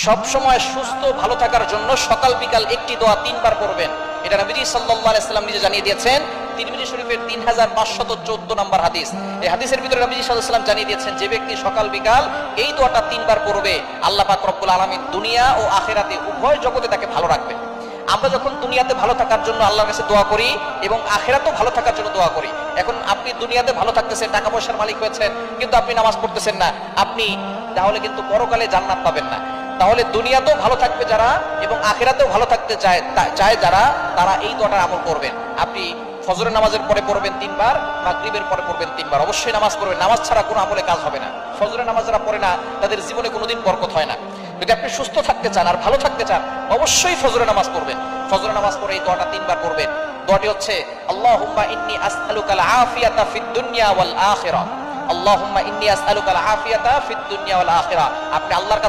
সব সময় সুস্থ ভালো থাকার জন্য সকাল বিকাল একটি দোয়া 3 বার পড়বেন। এটা নবীজি সাল্লাল্লাহু আলাইহি সাল্লাম নিজে জানিয়ে দিয়েছেন। তিরমিজি শরীফের 3514 নম্বর হাদিস। এই হাদিসের ভিতরে নবীজি সাল্লাল্লাহু আলাইহি সাল্লাম জানিয়ে দিয়েছেন, যে ব্যক্তি সকাল বিকাল এই দোয়াটা 3 বার পড়বে, আল্লাহ পাক রব্বুল আলামিন দুনিয়া ও আখিরাতে উভয় জগতে তাকে ভালো রাখবেন। আমরা যখন দুনিয়াতে ভালো থাকার জন্য আল্লাহর কাছে দোয়া করি এবং আখিরাতেও ভালো থাকার জন্য দোয়া করি। এখন আপনি দুনিয়াতে ভালো থাকতেছেন, টাকা পয়সার মালিক হয়েছেন, কিন্তু আপনি নামাজ পড়তেছেন না, আপনি তাহলে কিন্তু পরকালে জান্নাত পাবেন না। তাহলে দুনিয়াতেও ভালো থাকবে যারা এবং আখিরাতেও ভালো থাকতে চায় যারা, তারা এই দোয়াটার আমল করবেন। আপনি ফজরের নামাজের পরে পড়বেন 3 বার, মাগরিবের পরে পড়বেন 3 বার। অবশ্যই নামাজ পড়বেন, নামাজ ছাড়া কোনো আমলে কাজ হবে না। ফজরের নামাজ যারা পড়ে না তাদের জীবনে কোনোদিন বরকত হয় না। যদি আপনি সুস্থ থাকতে চান আর ভালো থাকতে চান, অবশ্যই ফজরের নামাজ পড়বেন। ফজরের নামাজ পড়ে এই দোয়াটা 3 বার পড়বেন। দোয়াটি হচ্ছে আল্লাহুম্মা ইন্নী আসআলুকাল আফিয়াতা ফিদ দুনিয়া ওয়াল আখিরাহ। আল্লাহুম্মা ইন্নী আসআলুকাল আফিয়াতা ফিদ দুনিয়া ওয়াল আখিরাহ। আপনি আল্লাহর